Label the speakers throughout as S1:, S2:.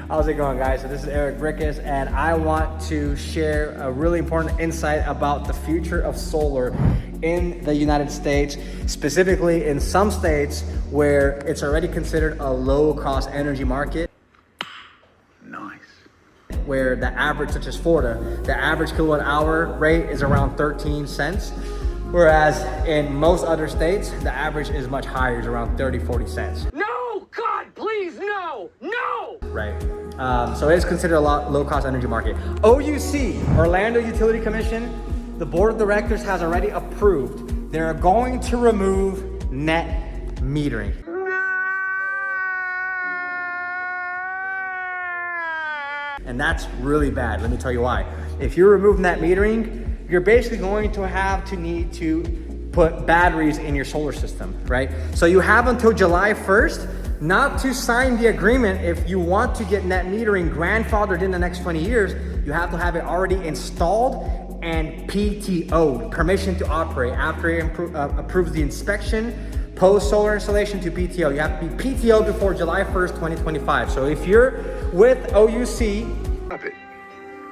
S1: How's it going, guys? So this is Brickus, and I want to share a really important insight about the future of solar in the United States, specifically in some states where it's already considered a low-cost energy market.
S2: Nice.
S1: Where the average, such as Florida, the average kilowatt hour rate is around 13 cents. Whereas in most other states, the average is much higher, it's around 30, 40 cents.
S3: No, God, please, no, no!
S1: Right. So it is considered a low-cost energy market. OUC, Orlando Utility Commission, the board of directors has already approved. They're going to remove net metering. And that's really bad. Let me tell you why. If you remove net metering, you're basically going to need to put batteries in your solar system, right? So you have until July 1st not to sign the agreement. If you want to get net metering grandfathered in the next 20 years, you have to have it already installed and PTO, permission to operate, after it approves the inspection, post-solar installation to PTO. You have to be PTO before July 1st, 2025. So if you're with OUC,
S2: Stop it.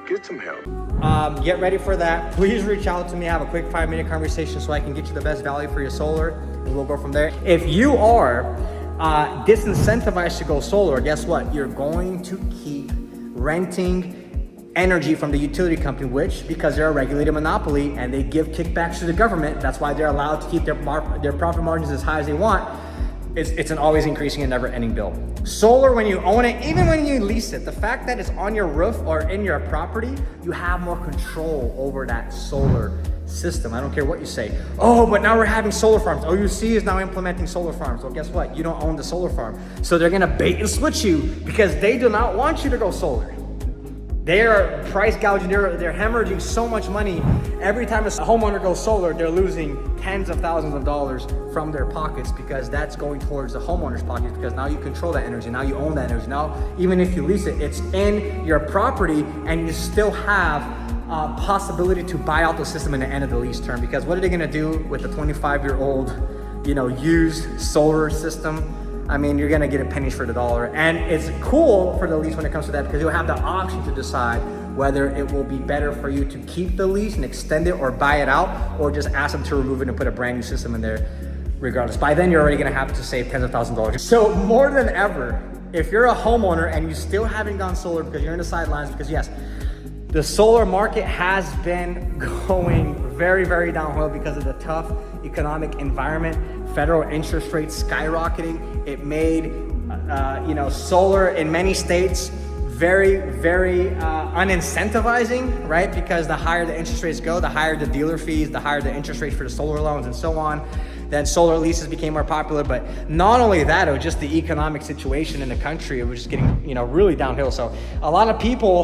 S2: Get some help.
S1: Get ready for that. Please reach out to me, have a quick 5-minute conversation so I can get you the best value for your solar, and we'll go from there. If you are disincentivized to go solar, guess what? You're going to keep renting energy from the utility company, which, because they're a regulated monopoly and they give kickbacks to the government, that's why they're allowed to keep their profit margins as high as they want. It's an always increasing and never ending bill. Solar, when you own it, even when you lease it, the fact that it's on your roof or in your property, you have more control over that solar system. I don't care what you say. Oh, but now we're having solar farms. OUC is now implementing solar farms. Well, guess what? You don't own the solar farm. So they're gonna bait and switch you because they do not want you to go solar. They are price gouging, they're hemorrhaging so much money. Every time a homeowner goes solar, they're losing tens of thousands of dollars from their pockets, because that's going towards the homeowner's pockets, because now you control that energy, now you own that energy. Now, even if you lease it, it's in your property and you still have possibility to buy out the system in the end of the lease term. Because what are they gonna do with a 25-year-old, used solar system? I mean, you're gonna get it pennies for the dollar. And it's cool for the lease when it comes to that, because you'll have the option to decide whether it will be better for you to keep the lease and extend it, or buy it out, or just ask them to remove it and put a brand new system in there regardless. By then, you're already gonna have to save tens of thousands of dollars. So more than ever, if you're a homeowner and you still haven't gone solar because you're in the sidelines, because yes, the solar market has been going very, very downhill because of the tough economic environment, federal interest rates skyrocketing. It made, solar in many states very, very unincentivizing, right? Because the higher the interest rates go, the higher the dealer fees, the higher the interest rates for the solar loans and so on. Then solar leases became more popular. But not only that, it was just the economic situation in the country. It was just getting, really downhill. So a lot of people,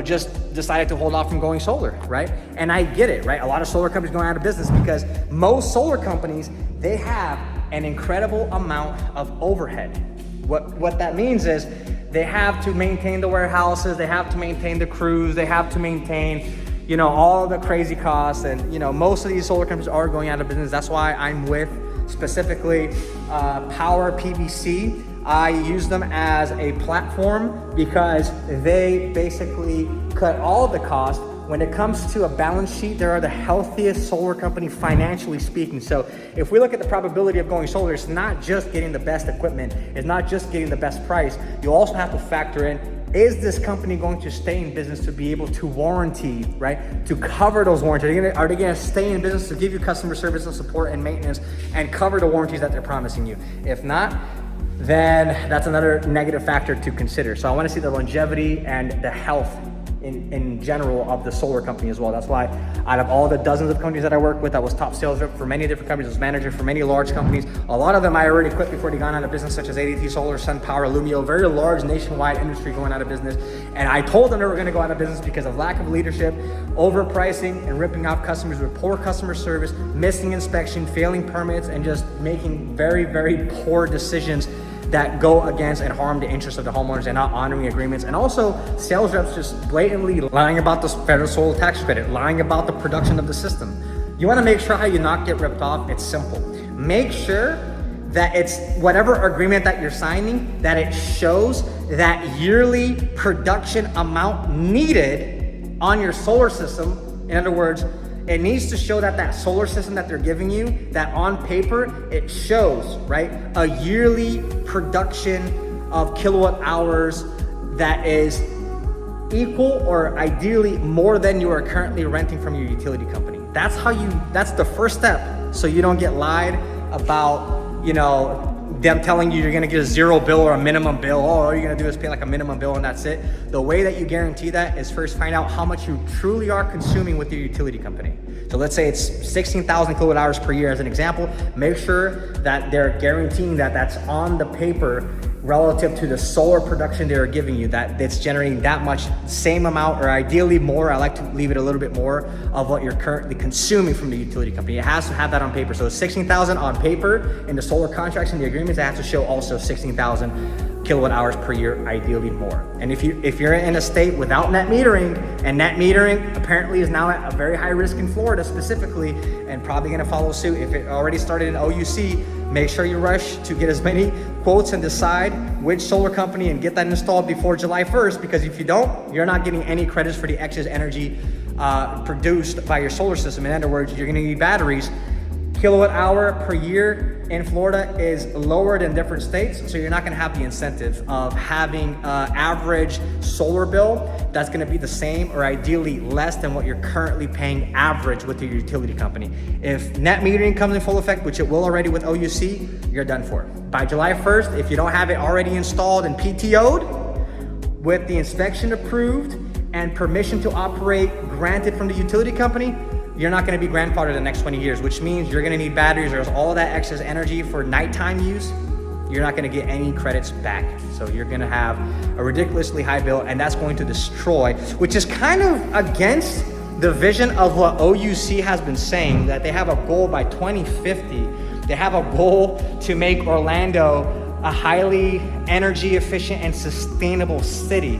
S1: just decided to hold off from going solar, right? And I get it, right? A lot of solar companies going out of business because most solar companies, they have an incredible amount of overhead. What that means is they have to maintain the warehouses, they have to maintain the crews, they have to maintain all the crazy costs. And, most of these solar companies are going out of business. That's why I'm with specifically Powur PBC. I use them as a platform because they basically cut all of the costs. When it comes to a balance sheet, they are the healthiest solar company financially speaking. So if we look at the probability of going solar, it's not just getting the best equipment, it's not just getting the best price. You also have to factor in, is this company going to stay in business to be able to warranty, right? To cover those warranties. Are they gonna stay in business to give you customer service and support and maintenance and cover the warranties that they're promising you? If not, then that's another negative factor to consider. So I wanna see the longevity and the health in general of the solar company as well. That's why out of all the dozens of companies that I work with, I was top sales rep for many different companies, I was manager for many large companies. A lot of them I already quit before they gone out of business, such as ADT Solar, SunPower, Lumio, very large nationwide industry going out of business. And I told them they were gonna go out of business because of lack of leadership, overpricing and ripping off customers with poor customer service, missing inspection, failing permits, and just making very, very poor decisions that go against and harm the interests of the homeowners and not honoring agreements. And also sales reps just blatantly lying about the federal solar tax credit, lying about the production of the system. You wanna make sure how you not get ripped off. It's simple. Make sure that it's whatever agreement that you're signing, that it shows that yearly production amount needed on your solar system. In other words, it needs to show that that solar system that they're giving you, that on paper, it shows, right, a yearly production of kilowatt hours that is equal or ideally more than you are currently renting from your utility company. That's the first step, so you don't get lied about, you know, them telling you you're gonna get a zero bill or a minimum bill. Oh, all you're gonna do is pay like a minimum bill and that's it. The way that you guarantee that is first find out how much you truly are consuming with your utility company. So let's say it's 16,000 kilowatt hours per year as an example. Make sure that they're guaranteeing that that's on the paper relative to the solar production they're giving you, that it's generating that much, same amount, or ideally more. I like to leave it a little bit more of what you're currently consuming from the utility company. It has to have that on paper. So 16,000 on paper in the solar contracts and the agreements, it has to show also 16,000 kilowatt hours per year, ideally more. And if you're in a state without net metering, and net metering apparently is now at a very high risk in Florida specifically, and probably gonna follow suit if it already started in OUC, make sure you rush to get as many quotes and decide which solar company and get that installed before July 1st, because if you don't, you're not getting any credits for the excess energy produced by your solar system. In other words, you're gonna need batteries. Kilowatt hour per year in Florida is lower than different states, so you're not gonna have the incentive of having average solar bill that's gonna be the same or ideally less than what you're currently paying average with your utility company. If net metering comes in full effect, which it will already with OUC, you're done for. By July 1st, if you don't have it already installed and PTO'd, with the inspection approved and permission to operate granted from the utility company, you're not gonna be grandfathered the next 20 years, which means you're gonna need batteries. There's all of that excess energy for nighttime use. You're not gonna get any credits back. So you're gonna have a ridiculously high bill, and that's going to destroy, which is kind of against the vision of what OUC has been saying, that they have a goal by 2050. They have a goal to make Orlando a highly energy efficient and sustainable city.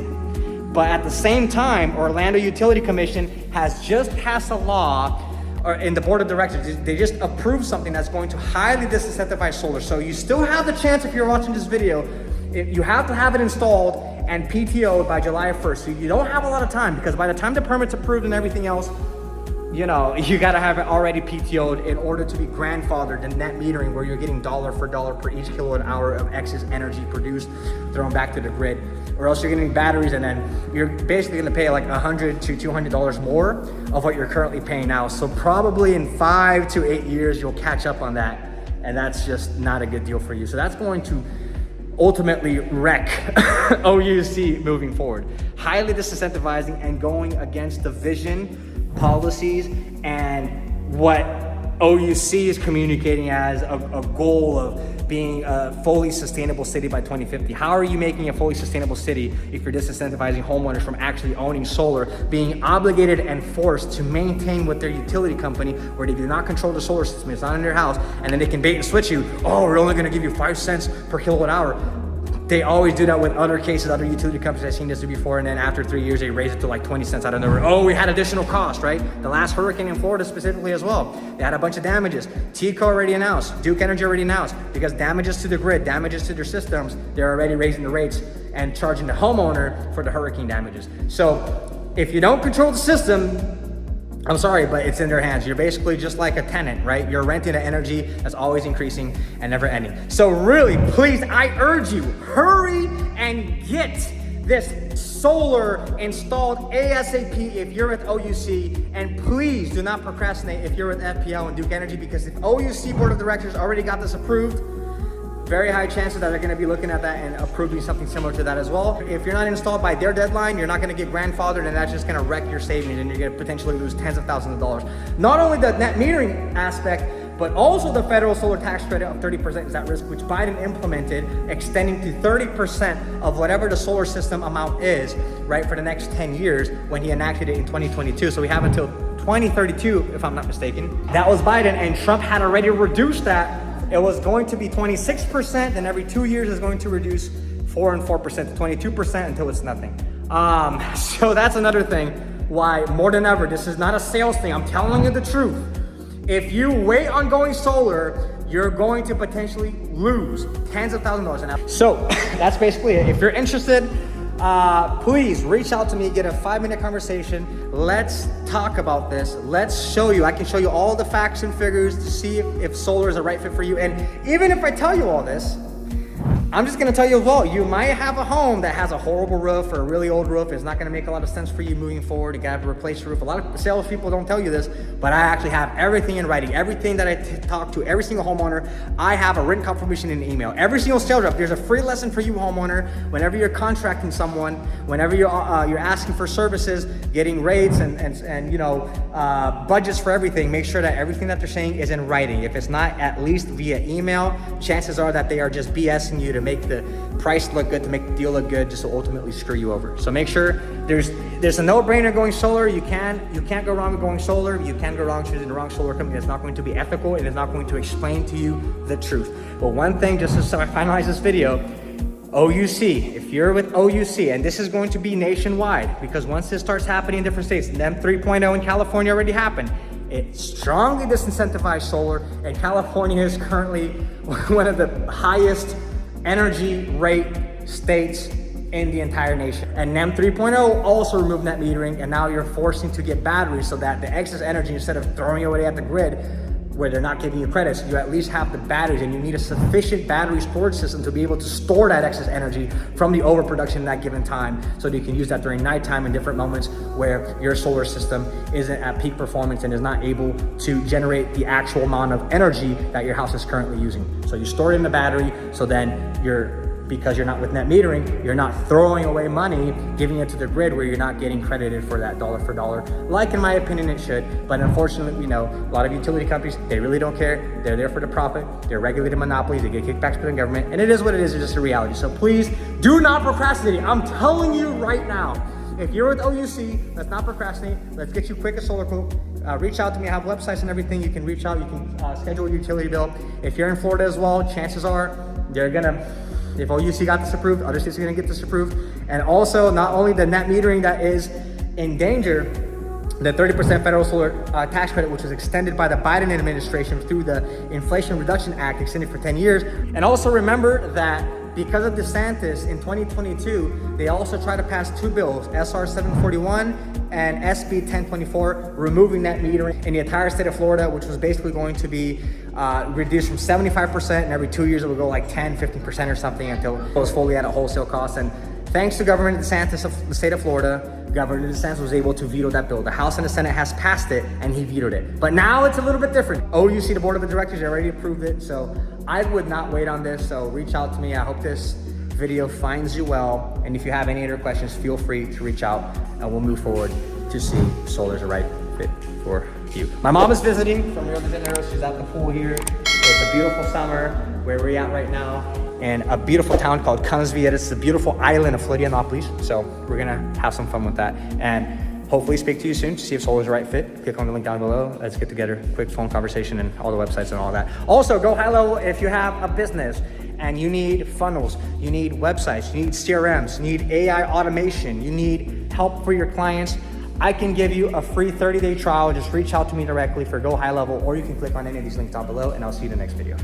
S1: But at the same time, Orlando Utility Commission has just passed a law, or in the board of directors, they just approved something that's going to highly disincentivize solar. So you still have the chance, if you're watching this video, you have to have it installed and PTO'd by July 1st. So you don't have a lot of time, because by the time the permit's approved and everything else, you know, you gotta have it already PTO'd in order to be grandfathered in net metering, where you're getting dollar for dollar per each kilowatt hour of excess energy produced, thrown back to the grid. Or else you're getting batteries, and then you're basically gonna pay like $100 to $200 more of what you're currently paying now. So probably in 5 to 8 years, you'll catch up on that. And that's just not a good deal for you. So that's going to ultimately wreck OUC moving forward. Highly disincentivizing and going against the vision, policies, and what OUC is communicating as a goal of being a fully sustainable city by 2050. How are you making a fully sustainable city if you're disincentivizing homeowners from actually owning solar, being obligated and forced to maintain with their utility company, where they do not control the solar system, it's not in their house, and then they can bait and switch you, oh, we're only gonna give you 5 cents per kilowatt hour. They always do that with other cases, other utility companies. I've seen this before, and then after 3 years, they raise it to like 20 cents out of nowhere. Oh, we had additional cost, right? The last hurricane in Florida specifically as well. They had a bunch of damages. TECO already announced, Duke Energy already announced, because damages to the grid, damages to their systems, they're already raising the rates and charging the homeowner for the hurricane damages. So if you don't control the system, I'm sorry, but it's in their hands. You're basically just like a tenant, right? You're renting an energy that's always increasing and never ending. So really, please, I urge you, hurry and get this solar installed ASAP if you're with OUC, and please do not procrastinate if you're with FPL and Duke Energy, because if OUC Board of Directors already got this approved, very high chances that they're gonna be looking at that and approving something similar to that as well. If you're not installed by their deadline, you're not gonna get grandfathered, and that's just gonna wreck your savings, and you're gonna potentially lose tens of thousands of dollars. Not only the net metering aspect, but also the federal solar tax credit of 30% is at risk, which Biden implemented, extending to 30% of whatever the solar system amount is, right, for the next 10 years when he enacted it in 2022. So we have until 2032, if I'm not mistaken. That was Biden, and Trump had already reduced that. It was going to be 26%, then every 2 years is going to reduce 4 and 4% to 22% until it's nothing. So that's another thing why, more than ever, this is not a sales thing. I'm telling you the truth. If you wait on going solar you're going to potentially lose tens of thousands of dollars. So that's basically it. If you're interested, please reach out to me, get a 5-minute conversation. Let's talk about this. Let's show you, I can show you all the facts and figures to see if solar is a right fit for you. And even if I tell you all this, I'm just gonna tell you as well, you might have a home that has a horrible roof or a really old roof. It's not gonna make a lot of sense for you moving forward. You gotta replace the roof. A lot of salespeople don't tell you this, but I actually have everything in writing. Everything that I talk to, every single homeowner, I have a written confirmation in an email. Every single sales rep, there's a free lesson for you, homeowner. Whenever you're contracting someone, whenever you're asking for services, getting rates and you know, budgets for everything, make sure that everything that they're saying is in writing. If it's not at least via email, chances are that they are just BSing you to make the price look good, to make the deal look good, just to ultimately screw you over. So make sure there's a no-brainer going solar. You can't go wrong with going solar. You can't go wrong choosing the wrong solar company that's not going to be ethical and is not going to explain to you the truth. But one thing, just so I finalize this video, OUC, if you're with OUC, and this is going to be nationwide, because once this starts happening in different states, NEM 3.0 in California already happened. It strongly disincentivized solar, and California is currently one of the highest energy rate states in the entire nation. And NEM 3.0 also removed net metering, and now you're forcing to get batteries so that the excess energy, instead of throwing it away at the grid where they're not giving you credits, you at least have the batteries, and you need a sufficient battery storage system to be able to store that excess energy from the overproduction in that given time, so that you can use that during nighttime in different moments where your solar system isn't at peak performance and is not able to generate the actual amount of energy that your house is currently using. So you store it in the battery, so then because you're not with net metering, you're not throwing away money, giving it to the grid where you're not getting credited for that dollar for dollar, like in my opinion it should. But unfortunately, we know a lot of utility companies, they really don't care. They're there for the profit. They're regulated monopolies. They get kickbacks from the government, and it is what it is. It's just a reality. So please do not procrastinate. I'm telling you right now, if you're with OUC, let's not procrastinate. Let's get you quick a solar quote. Reach out to me. I have websites and everything. You can reach out. You can schedule a utility bill. If you're in Florida as well, chances are they're gonna, if OUC got this approved, other states are gonna get this approved. And also, not only the net metering that is in danger, the 30% federal solar tax credit, which was extended by the Biden administration through the Inflation Reduction Act, extended for 10 years. And also remember that because of DeSantis in 2022, they also tried to pass 2 bills, SR 741 and SB 1024, removing net metering in the entire state of Florida, which was basically going to be reduced from 75%, and every 2 years it would go like 10, 15% or something until it was fully at a wholesale cost. And thanks to Governor DeSantis of the state of Florida, Governor DeSantis was able to veto that bill. The House and the Senate has passed it, and he vetoed it. But now it's a little bit different. OUC, the board of directors, already approved it, so I would not wait on this. So reach out to me. I hope this video finds you well, and if you have any other questions, feel free to reach out, and we'll move forward to see if solar's the right fit for you. My mom is visiting from Rio de Janeiro. She's at the pool here. It's a beautiful summer where we're at right now, in a beautiful town called Canas Viejas. It's a beautiful island of Florianopolis. So we're gonna have some fun with that, and hopefully speak to you soon to see if solar is the right fit. Click on the link down below. Let's get together, quick phone conversation, and all the websites and all that. Also, go high level if you have a business and you need funnels, you need websites, you need CRMs, you need AI automation, you need help for your clients. I can give you a free 30-day trial. Just reach out to me directly for Go High Level, or you can click on any of these links down below, and I'll see you in the next video.